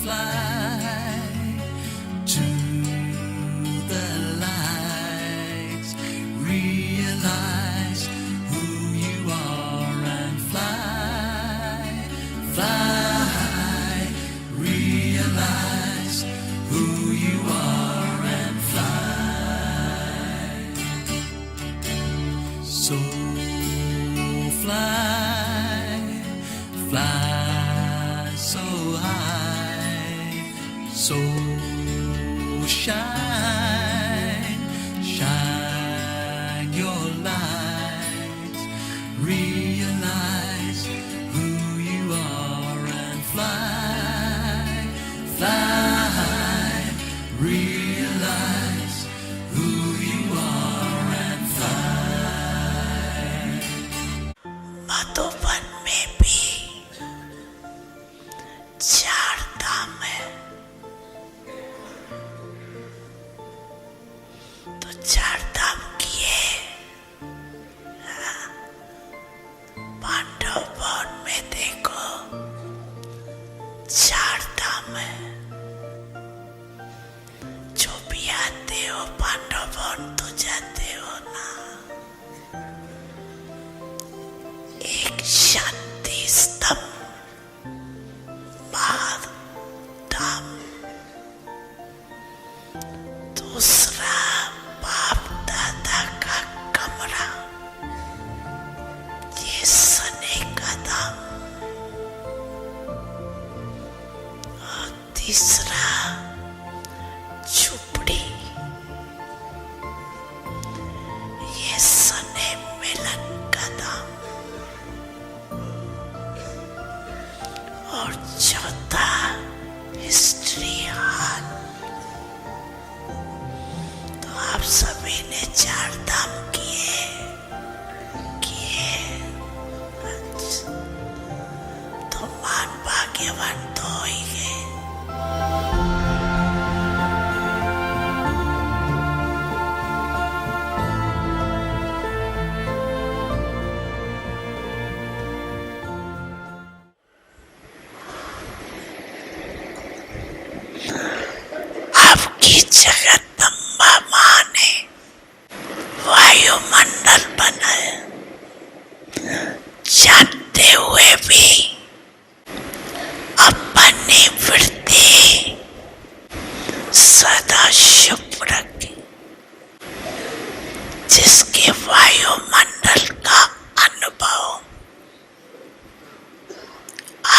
fly to the light, realize who you are and fly, fly, realize who you are and fly. So fly, fly so high, so shine, shine your light, realize who you are and fly, fly, realize who you are and fly. Madhuban में भी चार धाम है, तो चार धाम किए Pandav one में देखो चार धाम है। जो भी आते हो पांडव वन तो जाते हो ना। एक शांति स्तंभ बार धाम, दूसरा बाप दादा का कमरा, ये सने का धाम, और तीसरा झुपड़ी, ये सने मिलन का धाम, और चौथा हिस्ट्री हॉल। तो आप सभी ने चार धाम किए। अच्छा, तो मान भाग्यवान तो हो ही गए। आपकी जगदम्बा माँ ने वायुमंडल बनाया, जानते हुए भी अपनी वृत्ति सदा शुभ रखी, जिसके वायुमंडल का अनुभव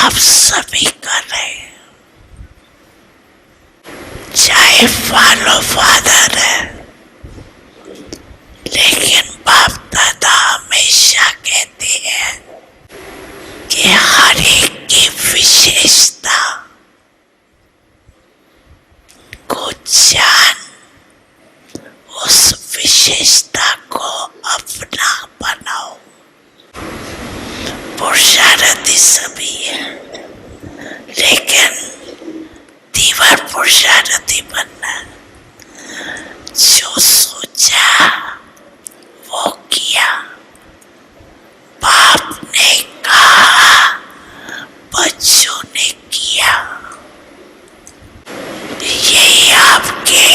आप सभी कर रहे हैं। चाहे फॉलो फादर है, लेकिन बाप दादा हमेशा कहते हैं कि हर एक की विशेषता को जान, उस विशेषता को अपना बनाओ। पुरुषार्थी सभी है, लेकिन दीवार पुरुषार्थी बनना। जो सोचा वो किया, बाप ने कहा, बच्चों ने किया। यही आपके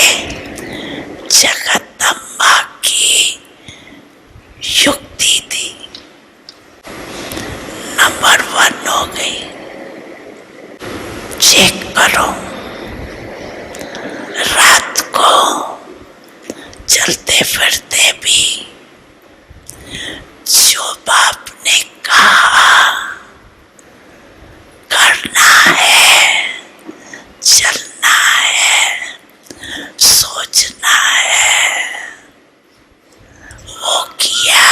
जगदम्बा की युक्ति थी। नंबर 1 हो गई। चेक करो, रात को चलते फिरते भी जो बाप ने कहा करना है, चलना है, सोचना है, वो किया।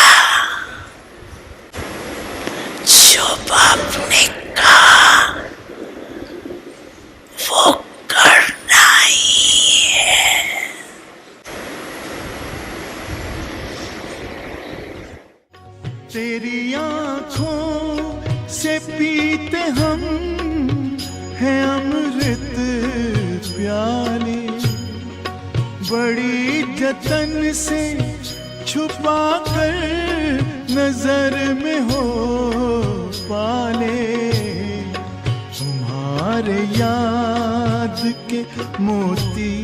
जो बाप ने कहा वो करना ही है। तेरी आँखों से पीते हम हैं अमृत प्याले, बड़ी जतन से छुपा कर नजर में हो पाले। तुम्हारे तुम्हारे याद के मोती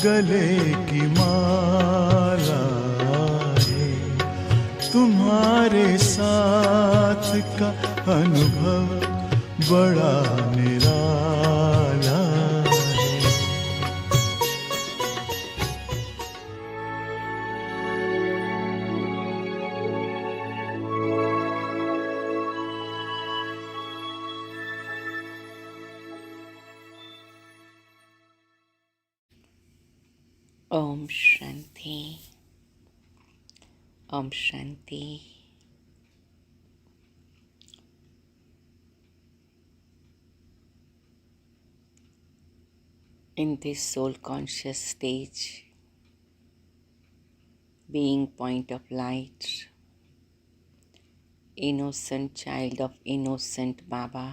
गले की माला है, तुम्हारे साथ का अनुभव बड़ा निराला है। Om Shanti. Om Shanti. In this soul conscious stage, being point of light, innocent child of innocent Baba,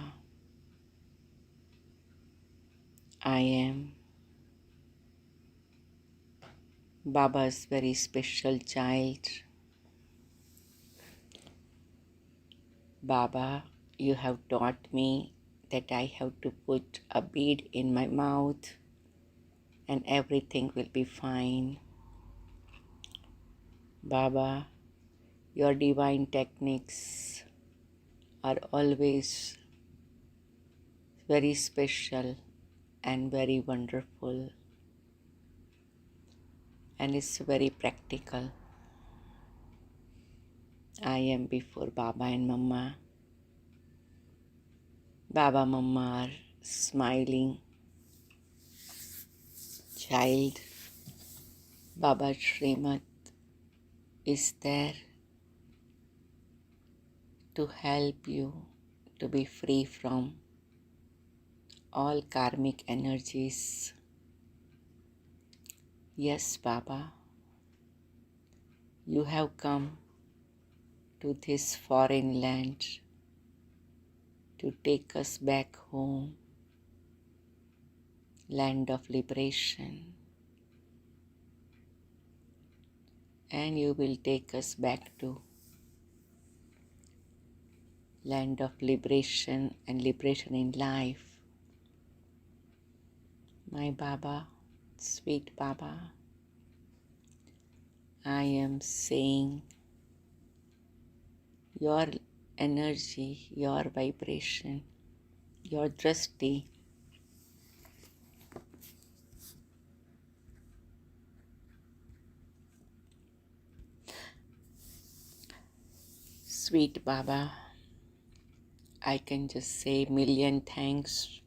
I am Baba's very special child. Baba, you have taught me that I have to put a bead in my mouth and everything will be fine. Baba, your divine techniques are always very special and very wonderful, and it's very practical. I am before Baba and Mama. Baba, Mama are smiling. Child, Baba Srimad is there to help you to be free from all karmic energies. Yes, Baba, you have come to this foreign land to take us back home, land of liberation, and you will take us back to land of liberation and liberation in life. My Baba, sweet Baba, I am saying your energy, your vibration, your drishti sweet Baba, I can just say million thanks,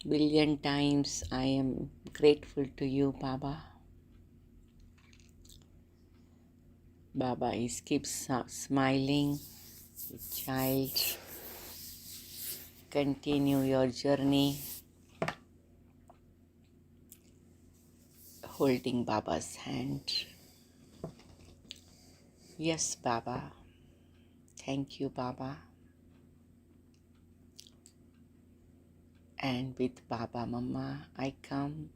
billion times I am grateful to you, Baba. Baba is keeps smiling. Child, continue your journey holding Baba's hand. Yes, Baba. Thank you, Baba. And with Baba Mama, I come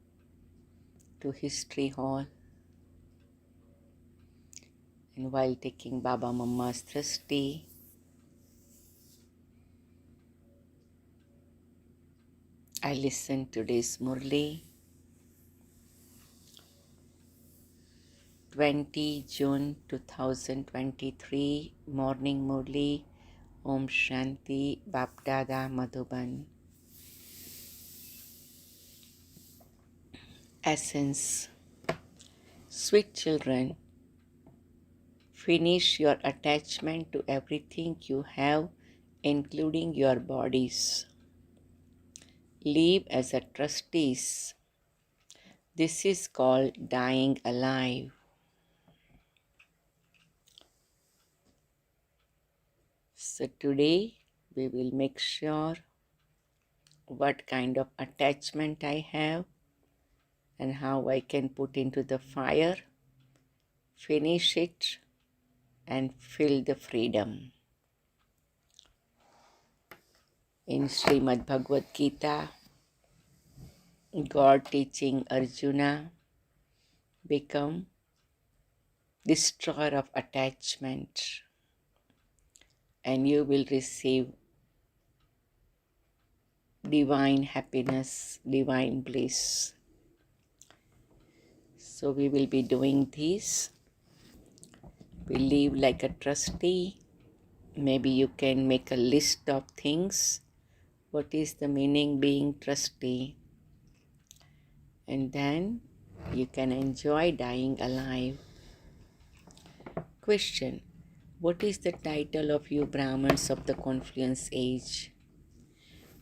to History Hall. And while taking Baba Mama's drishti, I listen to today's Murli, 20 June 2023, morning Murli, Om Shanti, Bapdada Madhuban. Essence. Sweet children, finish your attachment to everything you have, including your bodies. Live as a trustees. This is called dying alive. So today we will make sure what kind of attachment I have and how I can put into the fire, finish it, and feel the freedom. In Srimad Bhagavad Gita, God teaching Arjuna, become destroyer of attachment, and you will receive divine happiness, divine bliss. So we will be doing this. We live like a trustee. Maybe you can make a list of things. What is the meaning being trustee? And then you can enjoy dying alive. Question: what is the title of you Brahmins of the Confluence Age?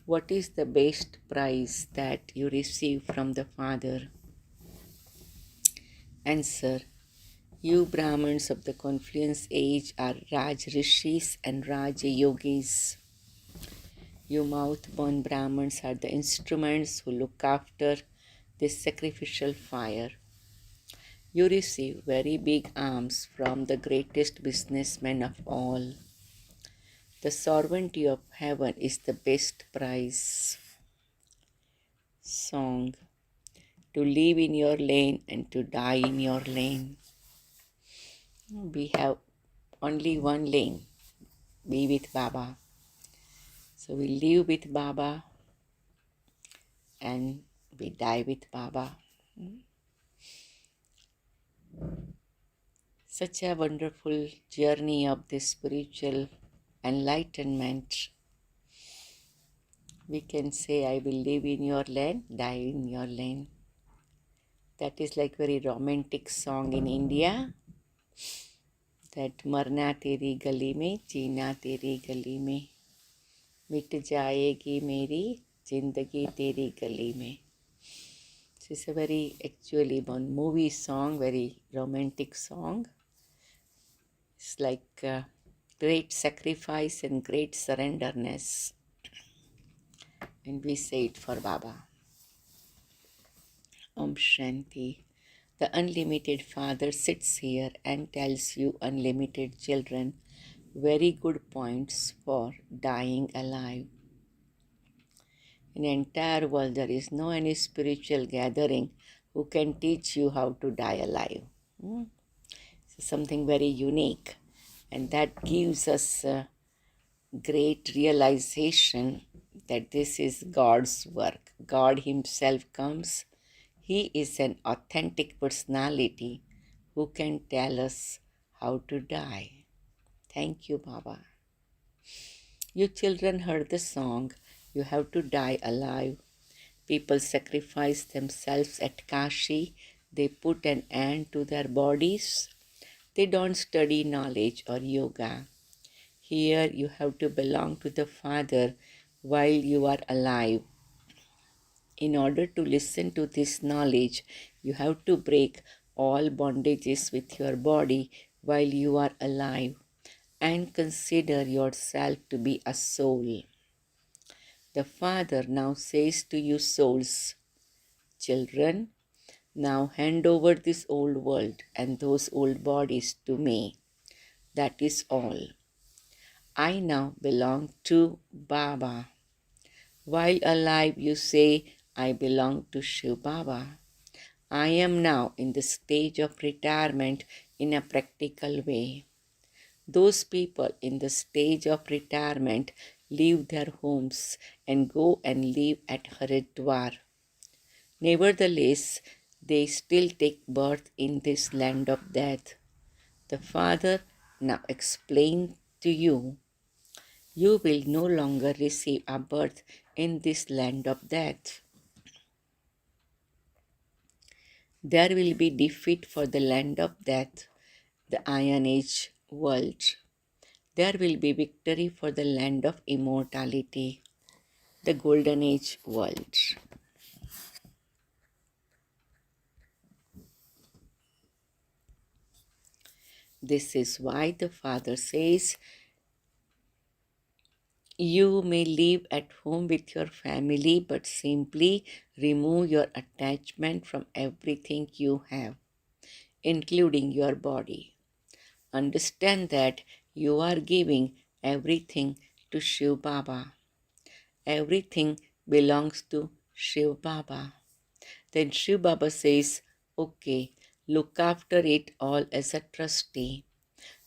What is the best prize that you receive from the Father? Answer: you Brahmins of the Confluence Age are Raj Rishis and Raj Yogis. You mouth-born Brahmins are the instruments who look after this sacrificial fire. You receive very big alms from the greatest businessman of all. The sovereignty of heaven is the best prize. Song: to live in your lane and to die in your lane. We have only one lane, be with Baba. So we live with Baba and we die with Baba. Such a wonderful journey of this spiritual enlightenment. We can say, I will live in your lane, die in your lane. That is like very romantic song in India. That मरना तेरी गली में, जीना तेरी गली में, मिट जाएगी मेरी जिंदगी तेरी गली में. This is a very actually one movie song, very romantic song. It's like great sacrifice and great surrenderness. And we say it for Baba. Om Shanti. The unlimited Father sits here and tells you unlimited children very good points for dying alive. In the entire world, there is no any spiritual gathering who can teach you how to die alive. So something very unique, and that gives us a great realization that this is God's work. God Himself comes. He is an authentic personality who can tell us how to die. Thank you, Baba. You children heard the song, you have to die alive. People sacrifice themselves at Kashi. They put an end to their bodies. They don't study knowledge or yoga. Here you have to belong to the Father while you are alive. In order to listen to this knowledge, you have to break all bondages with your body while you are alive and consider yourself to be a soul. The Father now says to you souls, children, now hand over this old world and those old bodies to me. That is all. I now belong to Baba. While alive, you say, I belong to Shiv Baba. I am now in the stage of retirement in a practical way. Those people in the stage of retirement leave their homes and go and live at Haridwar. Nevertheless, they still take birth in this land of death. The Father now explains to you, you will no longer receive a birth in this land of death. There will be defeat for the land of death, the Iron Age world. There will be victory for the land of immortality, the Golden Age world. This is why the Father says, you may live at home with your family, but simply remove your attachment from everything you have, including your body. Understand that you are giving everything to Shiv Baba. Everything belongs to Shiv Baba. Then Shiv Baba says, okay, look after it all as a trustee.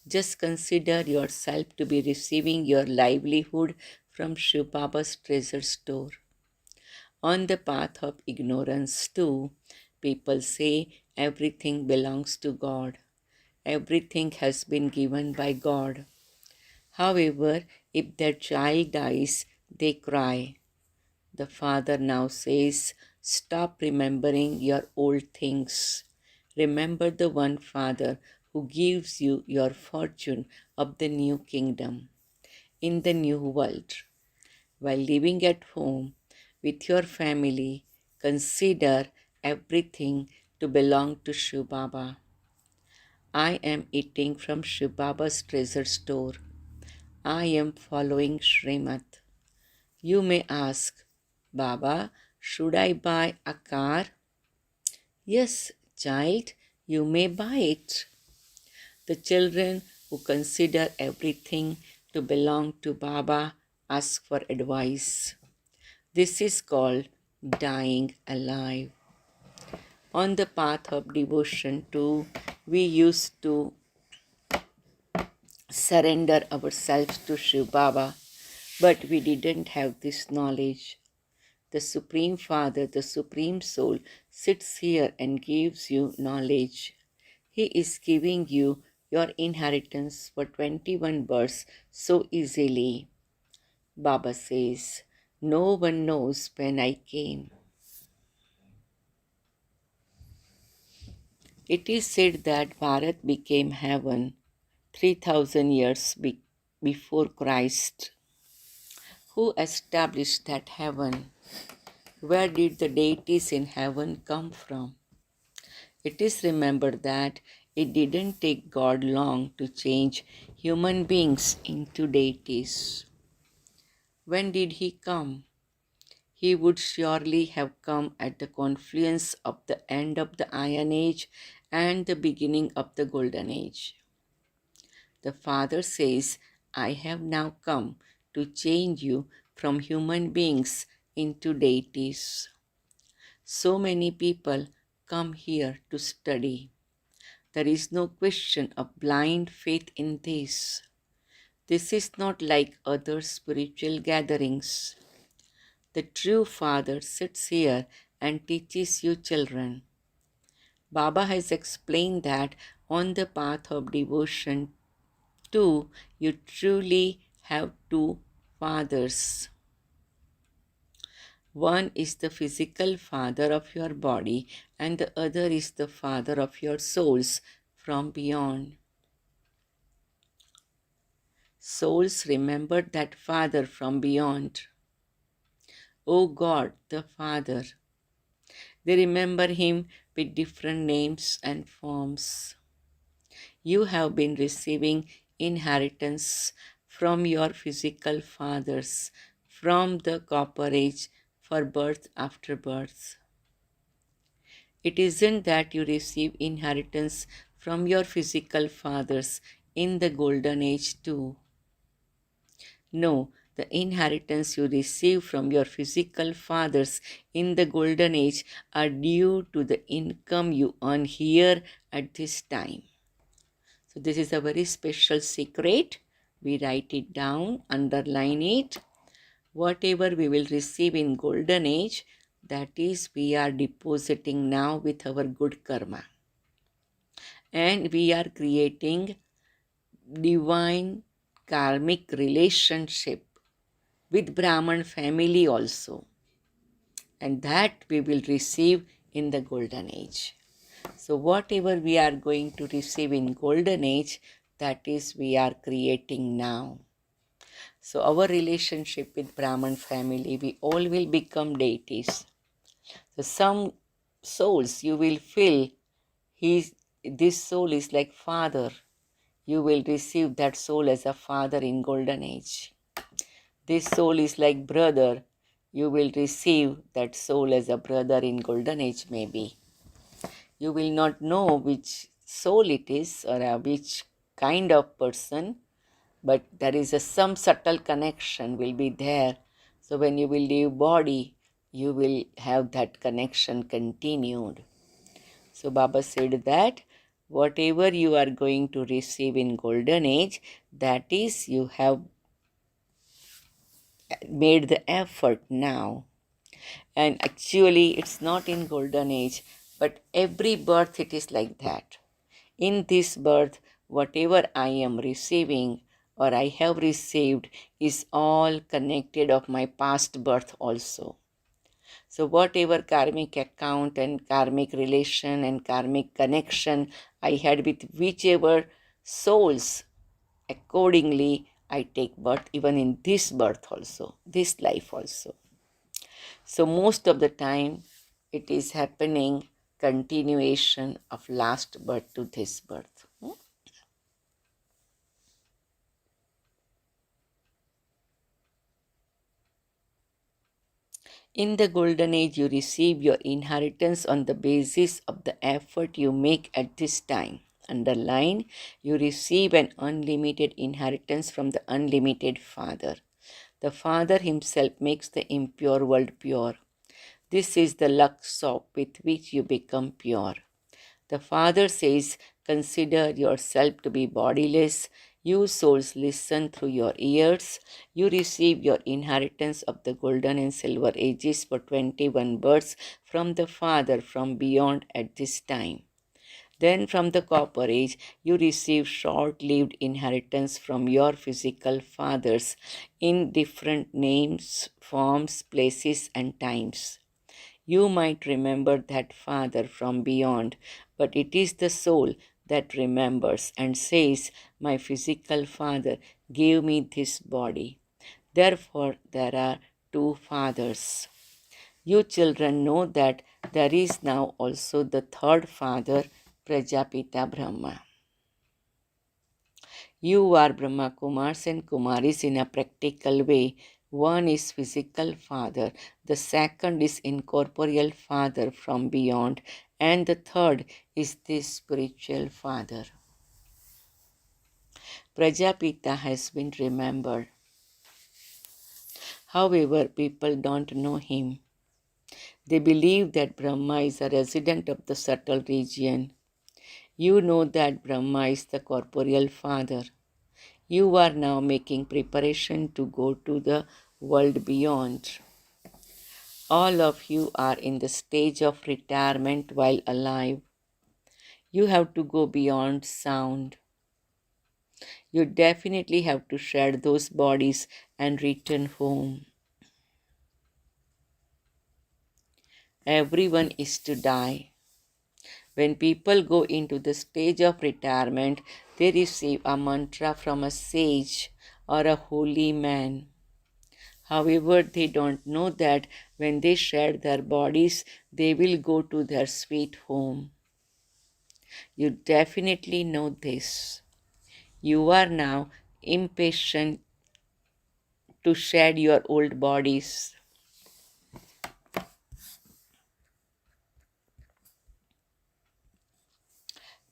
Just consider yourself to be receiving your livelihood from Shiv Baba's treasure store. On the path of ignorance, too, people say everything belongs to God. Everything has been given by God. However, if their child dies, they cry. The father now says, stop remembering your old things. Remember the one Father who gives you your fortune of the new kingdom in the new world. While living at home with your family, consider everything to belong to Shiv Baba. I am eating from Shiv Baba's treasure store. I am following Srimad. You may ask, Baba, should I buy a car? Yes, child, you may buy it. The children who consider everything to belong to Baba ask for advice. This is called dying alive. On the path of devotion too, we used to surrender ourselves to Shiv Baba, but we didn't have this knowledge. The Supreme Father, the Supreme Soul, sits here and gives you knowledge. He is giving you your inheritance for 21 births so easily. Baba says, no one knows when I came. It is said that Bharat became heaven 3000 years before Christ. Who established that heaven? Where did the deities in heaven come from? It is remembered that it didn't take God long to change human beings into deities. When did He come? He would surely have come at the confluence of the end of the Iron Age and the beginning of the Golden Age. The Father says, I have now come to change you from human beings into deities. So many people come here to study. There is no question of blind faith in this. This is not like other spiritual gatherings. The true Father sits here and teaches you children. Baba has explained that on the path of devotion too, you truly have two fathers. One is the physical father of your body, and the other is the father of your souls from beyond. Souls remember that Father from beyond. O God, the Father. They remember Him with different names and forms. You have been receiving inheritance from your physical fathers from the copper age for birth after birth. It isn't that you receive inheritance from your physical fathers in the golden age too. No, the inheritance you receive from your physical fathers in the golden age are due to the income you earn here at this time. So this is a very special secret. We write it down, underline it. Whatever we will receive in golden age, that is we are depositing now with our good karma. And we are creating divine karmic relationship with Brahman family also. And that we will receive in the golden age. So whatever we are going to receive in golden age, that is we are creating now. So our relationship with Brahman family, we all will become deities. So some souls you will feel this soul is like father. You will receive that soul as a father in golden age. This soul is like brother. You will receive that soul as a brother in golden age maybe. You will not know which soul it is or which kind of person, but there is some subtle connection will be there. So when you will leave body, you will have that connection continued. So Baba said that whatever you are going to receive in golden age, that is you have made the effort now. And actually, it's not in golden age, but every birth it is like that. In this birth, whatever I am receiving or I have received is all connected of my past birth also. So whatever karmic account and karmic relation and karmic connection I had with whichever souls, accordingly I take birth even in this birth also, this life also. So most of the time it is happening continuation of last birth to this birth. In the golden age, you receive your inheritance on the basis of the effort you make at this time. Underline, you receive an unlimited inheritance from the unlimited Father. The Father Himself makes the impure world pure. This is the luck soap with which you become pure. The Father says, consider yourself to be bodiless. You souls listen through your ears. You receive your inheritance of the golden and silver ages for 21 births from the Father from beyond at this time. Then from the copper age, you receive short-lived inheritance from your physical fathers in different names, forms, places, and times. You might remember that father from beyond, but it is the soul that remembers and says, my physical father gave me this body. Therefore, there are two fathers. You children know that there is now also the third father, Prajapita Brahma. You are Brahma Kumars and Kumaris in a practical way. One is physical father, the second is incorporeal father from beyond, and the third is the spiritual father. Prajapita has been remembered. However, people don't know him. They believe that Brahma is a resident of the subtle region. You know that Brahma is the corporeal father. You are now making preparation to go to the world beyond. All of you are in the stage of retirement while alive. You have to go beyond sound. You definitely have to shed those bodies and return home. Everyone is to die. When people go into the stage of retirement, they receive a mantra from a sage or a holy man. However, they don't know that when they shed their bodies, they will go to their sweet home. You definitely know this. You are now impatient to shed your old bodies.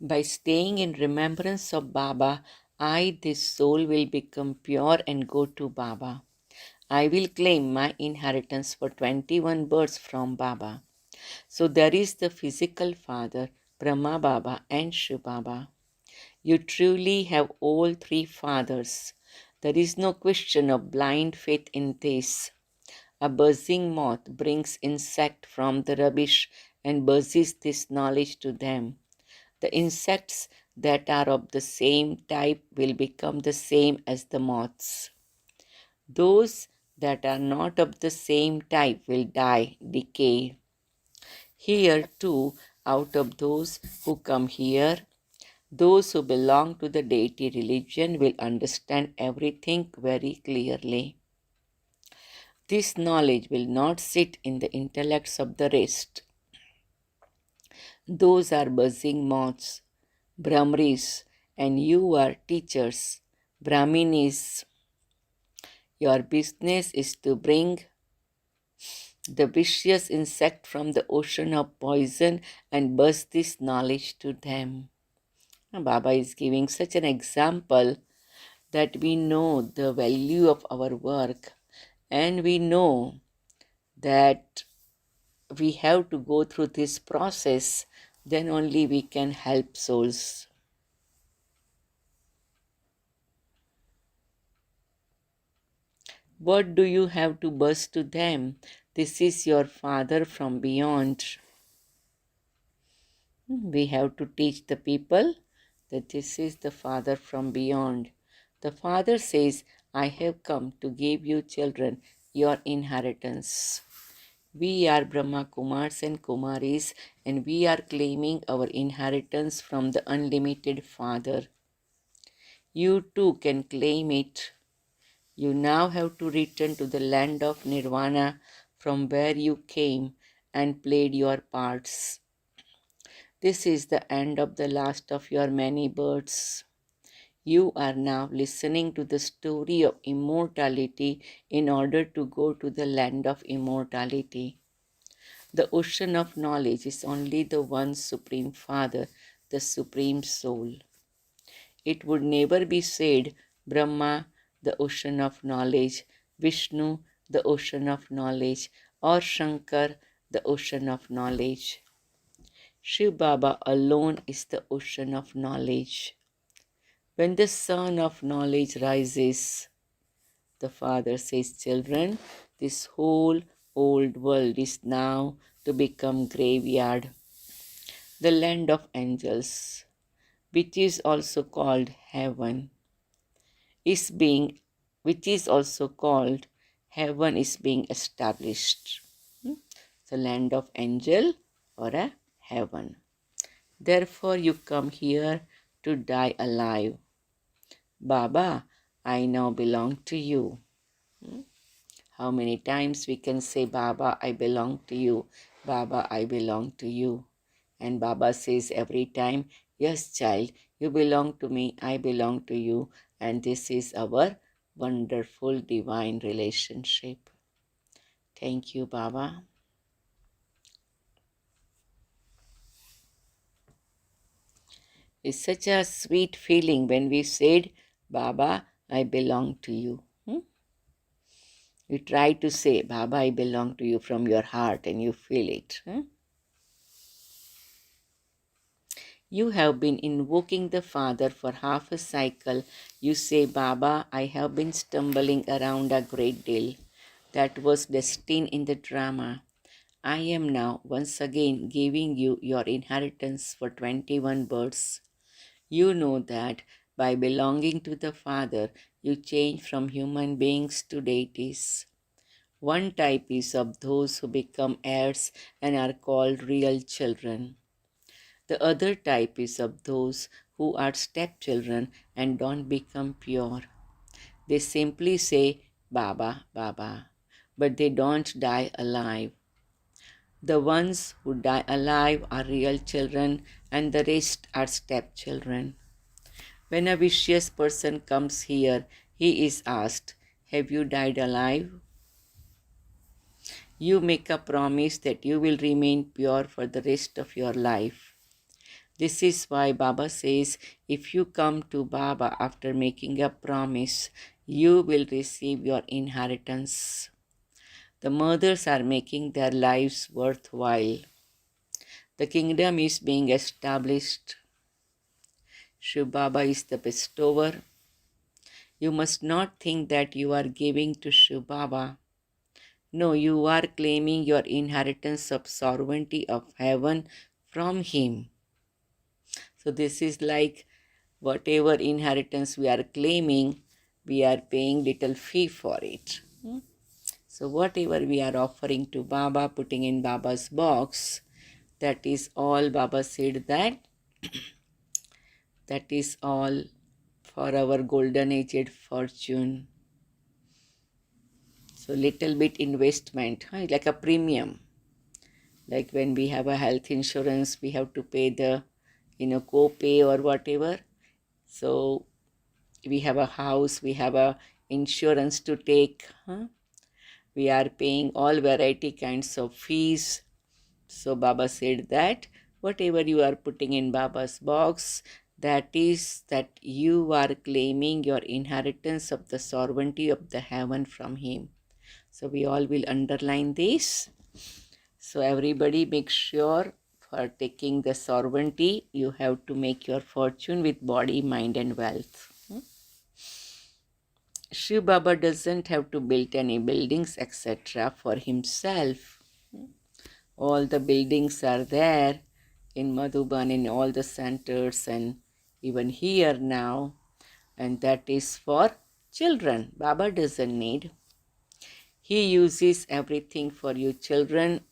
By staying in remembrance of Baba, I, this soul, will become pure and go to Baba. I will claim my inheritance for 21 births from Baba. So there is the physical father, Brahma Baba and Shiv Baba. You truly have all three fathers. There is no question of blind faith in this. A buzzing moth brings insect from the rubbish and buzzes this knowledge to them. The insects that are of the same type will become the same as the moths. Those that are not of the same type will die, decay. Here too, out of those who come here, those who belong to the deity religion will understand everything very clearly. This knowledge will not sit in the intellects of the rest. Those are buzzing moths, Brahmaris, and you are teachers, Brahminis. Your business is to bring the vicious insect from the ocean of poison and buzz this knowledge to them. Baba is giving such an example that we know the value of our work and we know that we have to go through this process, then only we can help souls. What do you have to buzz to them? This is your father from beyond. We have to teach the people that this is the father from beyond. The father says, I have come to give you children your inheritance. We are Brahma Kumars and Kumaris, and we are claiming our inheritance from the unlimited Father. You too can claim it. You now have to return to the land of Nirvana from where you came and played your parts. This is the end of the last of your many births. You are now listening to the story of immortality in order to go to the land of immortality. The ocean of knowledge is only the one Supreme Father, the Supreme Soul. It would never be said Brahma, the ocean of knowledge, Vishnu, the ocean of knowledge, or Shankar, the ocean of knowledge. Shiv Baba alone is the ocean of knowledge. When the sun of knowledge rises, the Father says, children, this whole old world is now to become graveyard, the land of angels, which is also called heaven, is being which is also called heaven is being established. The land of angel or a heaven. Therefore you come here to die alive. Baba, I now belong to you. How many times we can say, Baba, I belong to you. Baba, I belong to you. And Baba says every time, yes, child, you belong to me, I belong to you. And this is our wonderful divine relationship. Thank you, Baba. It's such a sweet feeling when we said, Baba, I belong to you. You try to say, Baba, I belong to you from your heart and you feel it. You have been invoking the Father for half a cycle. You say, Baba, I have been stumbling around a great deal. That was destined in the drama. I am now once again giving you your inheritance for 21 births. You know that by belonging to the Father, you change from human beings to deities. One type is of those who become heirs and are called real children. The other type is of those who are stepchildren and don't become pure. They simply say, Baba, Baba, but they don't die alive. The ones who die alive are real children and the rest are stepchildren. When a vicious person comes here, he is asked, have you died alive? You make a promise that you will remain pure for the rest of your life. This is why Baba says, if you come to Baba after making a promise, you will receive your inheritance. The mothers are making their lives worthwhile. The kingdom is being established. Shiv Baba is the bestower. You must not think that you are giving to Shiv Baba. No, you are claiming your inheritance of sovereignty of heaven from him. So this is like whatever inheritance we are claiming, we are paying little fee for it. So whatever we are offering to Baba, putting in Baba's box, that is all Baba said that is all for our golden aged fortune. So little bit investment, like a premium. Like when we have a health insurance, we have to pay the, co-pay or whatever. So we have a house, we have a insurance to take. We are paying all variety kinds of fees. So Baba said that whatever you are putting in Baba's box, that is that you are claiming your inheritance of the sovereignty of the heaven from him. So we all will underline this. So everybody make sure for taking the sovereignty, you have to make your fortune with body, mind and wealth. Shiv Baba doesn't have to build any buildings, etc. for himself. All the buildings are there in Madhuban, in all the centers, and even here now, and that is for children. Baba doesn't need. He uses everything for you children.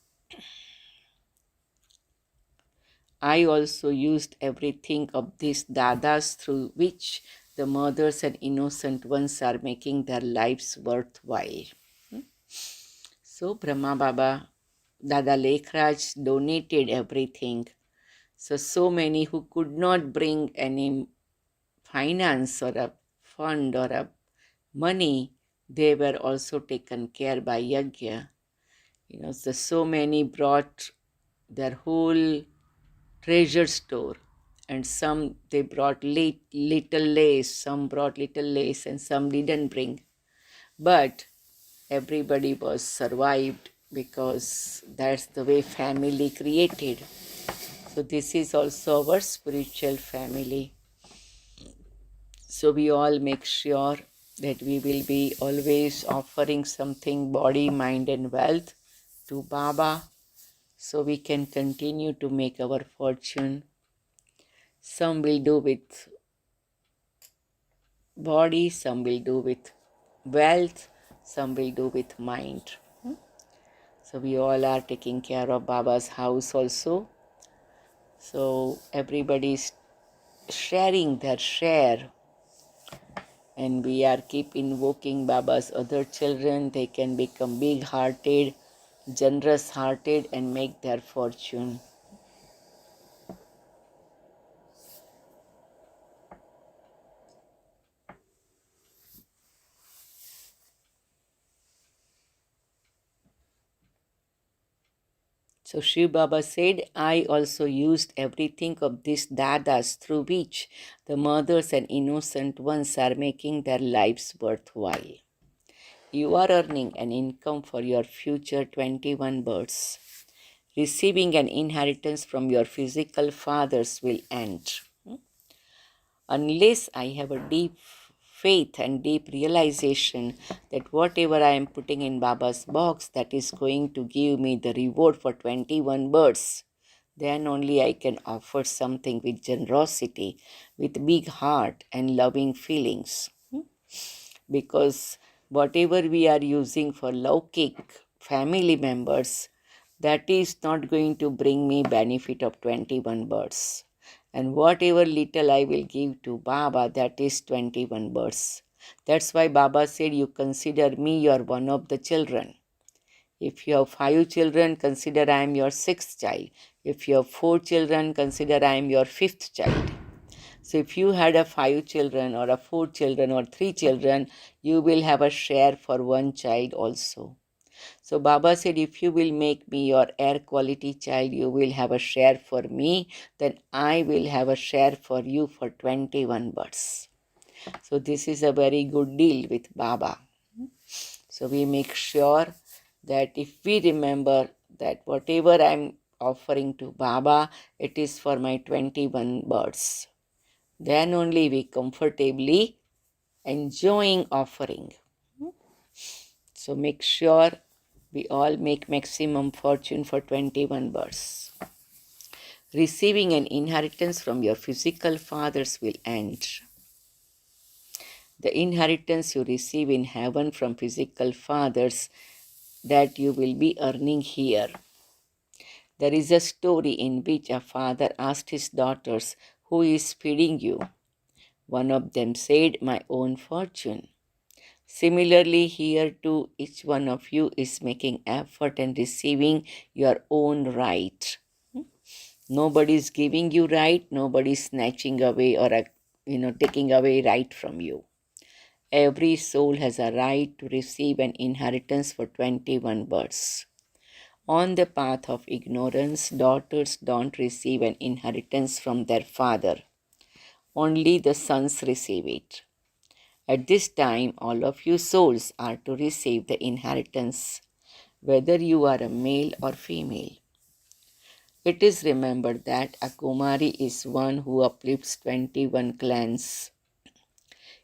I also used everything of these dadas through which the mothers and innocent ones are making their lives worthwhile. So Brahma Baba, Dada Lekhraj donated everything. So many who could not bring any finance or a fund or a money, they were also taken care by Yajna. So many brought their whole treasure store, and some they brought little lace, some brought little lace, and some didn't bring. But everybody was survived because that's the way family created. So this is also our spiritual family. So we all make sure that we will be always offering something, body, mind and wealth, to Baba, so we can continue to make our fortune. Some will do with body, some will do with wealth, some will do with mind. So we all are taking care of Baba's house also. So everybody is sharing their share, and we are keep invoking Baba's other children. They can become big-hearted, generous-hearted and make their fortune. So Shiv Baba said, I also used everything of these dadas through which the mothers and innocent ones are making their lives worthwhile. You are earning an income for your future 21 births. Receiving an inheritance from your physical fathers will end. Unless I have a deep faith and deep realization that whatever I am putting in Baba's box, that is going to give me the reward for 21 births, then only I can offer something with generosity, with big heart and loving feelings. Because whatever we are using for Laukik family members, that is not going to bring me benefit of 21 births. And whatever little I will give to Baba, that is 21 births. That's why Baba said, you consider me your one of the children. If you have 5 children, consider I am your 6th child. If you have 4 children, consider I am your 5th child. So if you had a 5 children or a 4 children or 3 children, you will have a share for 1 child also. So Baba said, if you will make me your air quality child, you will have a share for me, then I will have a share for you for 21 births. So this is a very good deal with Baba. So we make sure that if we remember that whatever I am offering to Baba, it is for my 21 births. Then only we comfortably enjoying offering. So make sure we all make maximum fortune for 21 births. Receiving an inheritance from your physical fathers will end. The inheritance you receive in heaven from physical fathers, that you will be earning here. There is a story in which a father asked his daughters, who is feeding you? One of them said, my own fortune. Similarly, here too, each one of you is making effort and receiving your own right. Nobody is giving you right, nobody is snatching away or taking away right from you. Every soul has a right to receive an inheritance for 21 births. On the path of ignorance, daughters don't receive an inheritance from their father. Only the sons receive it. At this time, all of you souls are to receive the inheritance, whether you are a male or female. It is remembered that a Kumari is one who uplifts 21 clans.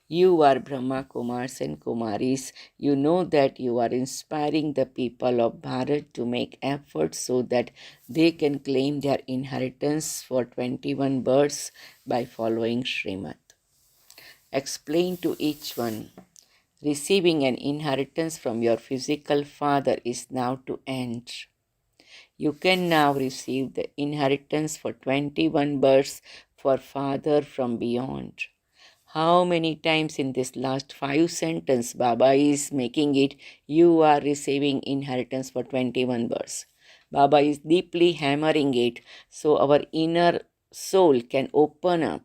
You are Brahma Kumars and Kumaris. You know that you are inspiring the people of Bharat to make efforts so that they can claim their inheritance for 21 births by following Srimad. Explain to each one. Receiving an inheritance from your physical father is now to end. You can now receive the inheritance for 21 births for father from beyond. How many times in this last 5 sentences Baba is making it, you are receiving inheritance for 21 births. Baba is deeply hammering it so our inner soul can open up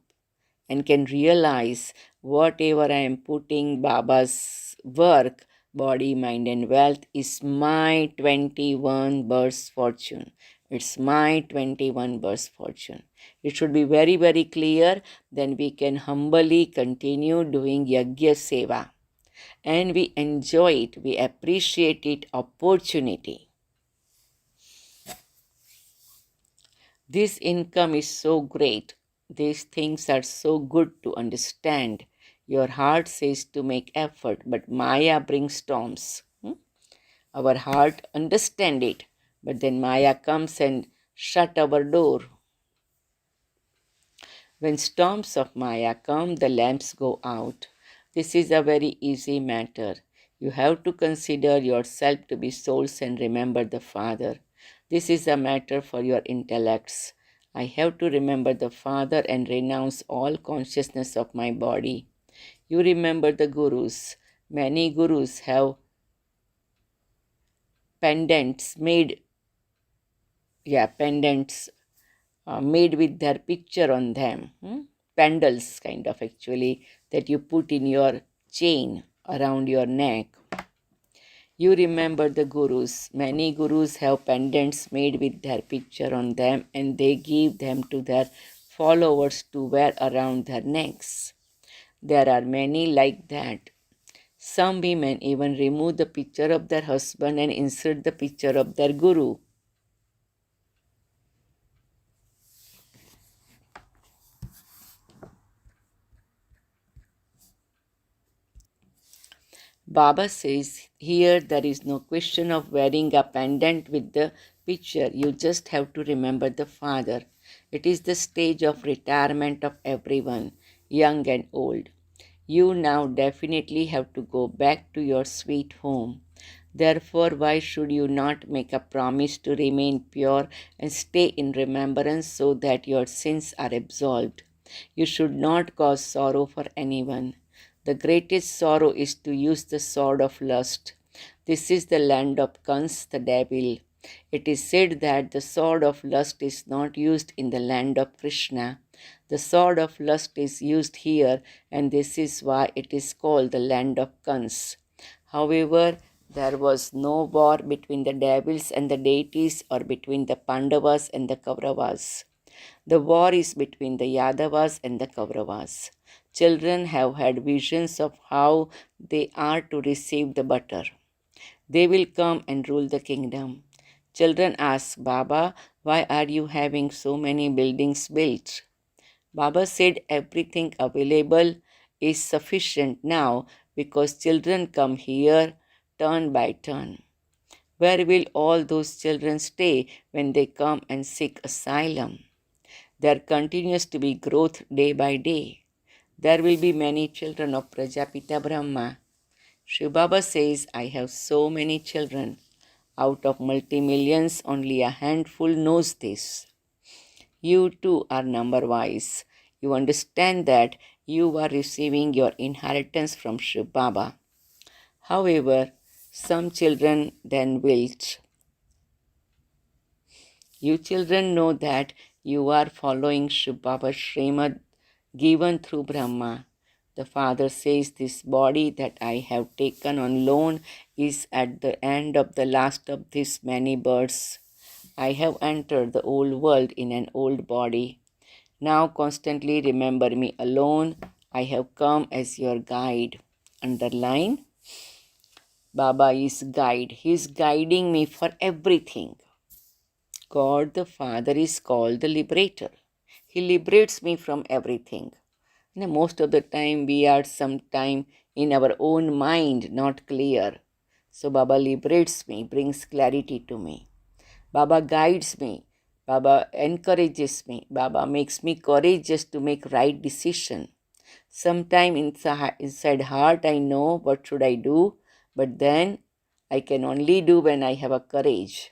and can realize whatever I am putting Baba's work, body, mind, and wealth is my 21 births fortune. It's my 21 births fortune. It should be very, very clear. Then we can humbly continue doing Yajna Seva. And we enjoy it, we appreciate it, opportunity. This income is so great. These things are so good to understand. Your heart says to make effort, but Maya brings storms. Our heart understand it, but then Maya comes and shut our door. When storms of Maya come, the lamps go out. This is a very easy matter. You have to consider yourself to be souls and remember the Father. This is a matter for your intellects. I have to remember the Father and renounce all consciousness of my body. You remember the Gurus. Many Gurus have pendants made, pendants made with their picture on them. Pendles, kind of actually, that you put in your chain around your neck. You remember the gurus. Many gurus have pendants made with their picture on them and they give them to their followers to wear around their necks. There are many like that. Some women even remove the picture of their husband and insert the picture of their guru. Baba says here there is no question of wearing a pendant with the picture. You just have to remember the Father. It is the stage of retirement of everyone, young and old. You now definitely have to go back to your sweet home. Therefore, why should you not make a promise to remain pure and stay in remembrance so that your sins are absolved? You should not cause sorrow for anyone. The greatest sorrow is to use the sword of lust. This is the land of Kans, the devil. It is said that the sword of lust is not used in the land of Krishna. The sword of lust is used here, and this is why it is called the land of Kans. However, there was no war between the devils and the deities or between the Pandavas and the Kauravas. The war is between the Yadavas and the Kauravas. Children have had visions of how they are to receive the butter. They will come and rule the kingdom. Children ask, Baba, why are you having so many buildings built? Baba said everything available is sufficient now because children come here turn by turn. Where will all those children stay when they come and seek asylum? There continues to be growth day by day. There will be many children of Prajapita Brahma. Shiv Baba says, I have so many children. Out of multi-millions, only a handful knows this. You too are number-wise. You understand that you are receiving your inheritance from Shiv Baba. However, some children then wilt. You children know that you are following Shiv Baba's Srimad given through Brahma. The Father says, this body that I have taken on loan is at the end of the last of these many births. I have entered the old world in an old body. Now constantly remember me alone. I have come as your guide. Underline, Baba is guide. He is guiding me for everything. God the Father is called the liberator. He liberates me from everything. Most of the time we are sometime in our own mind, not clear. So Baba liberates me, brings clarity to me. Baba guides me. Baba encourages me. Baba makes me courageous to make right decision. Sometime inside heart I know what should I do, but then I can only do when I have a courage.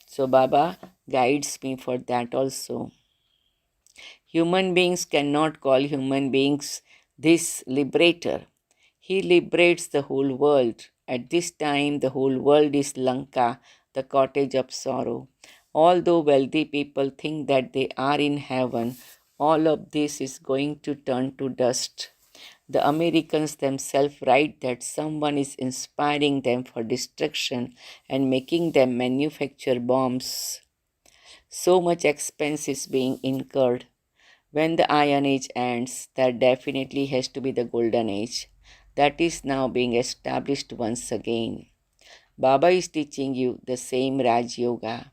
So Baba guides me for that also. Human beings cannot call human beings this liberator. He liberates the whole world. At this time, the whole world is Lanka, the cottage of sorrow. Although wealthy people think that they are in heaven, all of this is going to turn to dust. The Americans themselves write that someone is inspiring them for destruction and making them manufacture bombs. So much expense is being incurred. When the Iron Age ends, there definitely has to be the Golden Age. That is now being established once again. Baba is teaching you the same Raj Yoga.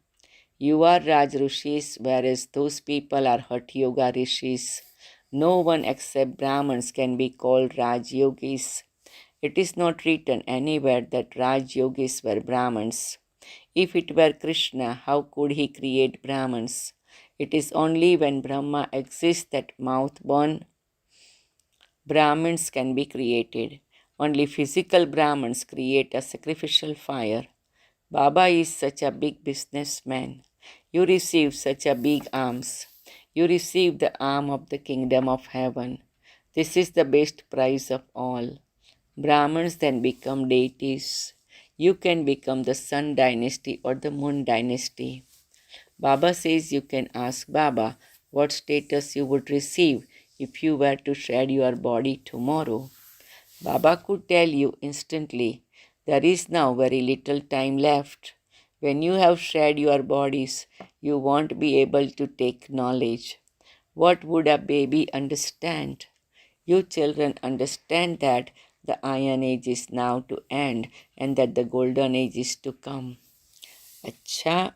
You are Raj Rishis, whereas those people are Hatha Yoga Rishis. No one except Brahmins can be called Raj Yogis. It is not written anywhere that Raj Yogis were Brahmins. If it were Krishna, how could he create Brahmins? It is only when Brahma exists that mouth-born Brahmins can be created. Only physical Brahmins create a sacrificial fire. Baba is such a big businessman. You receive such a big arms. You receive the arm of the kingdom of heaven. This is the best prize of all. Brahmins then become deities. You can become the sun dynasty or the moon dynasty. Baba says you can ask Baba what status you would receive if you were to shed your body tomorrow. Baba could tell you instantly, there is now very little time left. When you have shed your bodies, you won't be able to take knowledge. What would a baby understand? You children understand that the Iron Age is now to end and that the Golden Age is to come. Acha,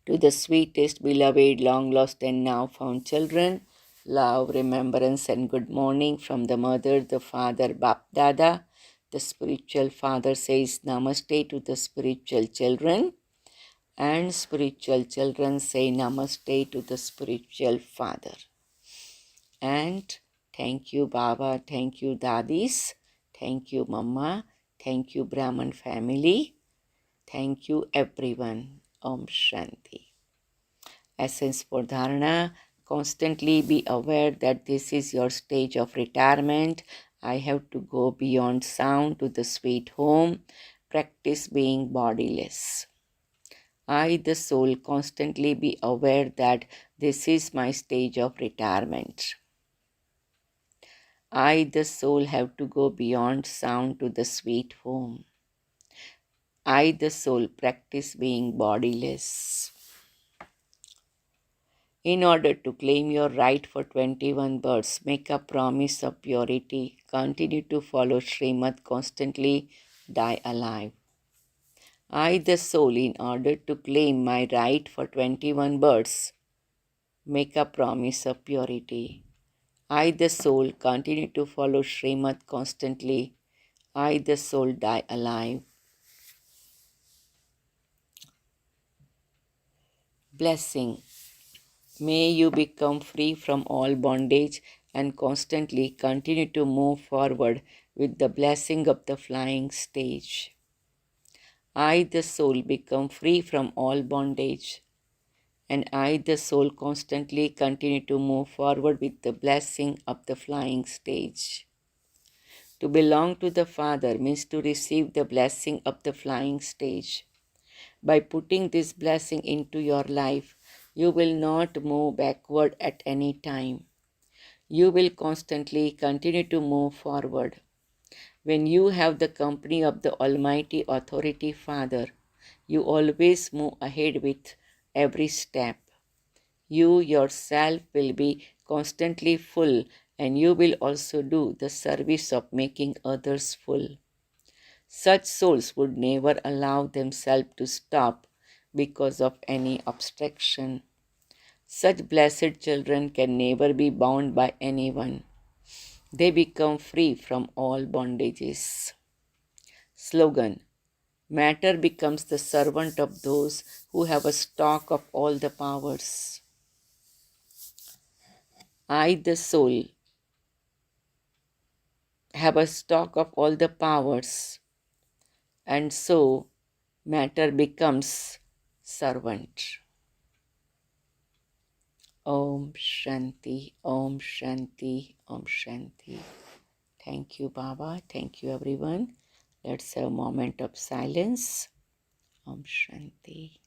to the sweetest, beloved, long lost, and now found children, love, remembrance, and good morning from the mother, the father, Bap Dada. The spiritual father says Namaste to the spiritual children, and spiritual children say Namaste to the spiritual father. And thank you, Baba, thank you, Dadis, thank you, Mama, thank you, Brahman family, thank you, everyone. Om Shanti. Essence for Dharana. Constantly be aware that this is your stage of retirement. I have to go beyond sound to the sweet home. Practice being bodiless. I, the soul, constantly be aware that this is my stage of retirement. I, the soul, have to go beyond sound to the sweet home. I, the soul, practice being bodiless. In order to claim your right for 21 births, make a promise of purity, continue to follow Srimad constantly, die alive. I, the soul, in order to claim my right for 21 births, make a promise of purity. I, the soul, continue to follow Srimad constantly, I, the soul, die alive. Blessing. May you become free from all bondage and constantly continue to move forward with the blessing of the flying stage. I, the soul, become free from all bondage, and I, the soul, constantly continue to move forward with the blessing of the flying stage. To belong to the Father means to receive the blessing of the flying stage. By putting this blessing into your life, you will not move backward at any time. You will constantly continue to move forward. When you have the company of the Almighty Authority Father, you always move ahead with every step. You yourself will be constantly full, and you will also do the service of making others full. Such souls would never allow themselves to stop because of any obstruction. Such blessed children can never be bound by anyone. They become free from all bondages. Slogan: Matter becomes the servant of those who have a stock of all the powers. I, the soul, have a stock of all the powers, and so matter becomes servant. Om Shanti, Om Shanti, Om Shanti. Thank you, Baba. Thank you, everyone. Let's have a moment of silence. Om Shanti.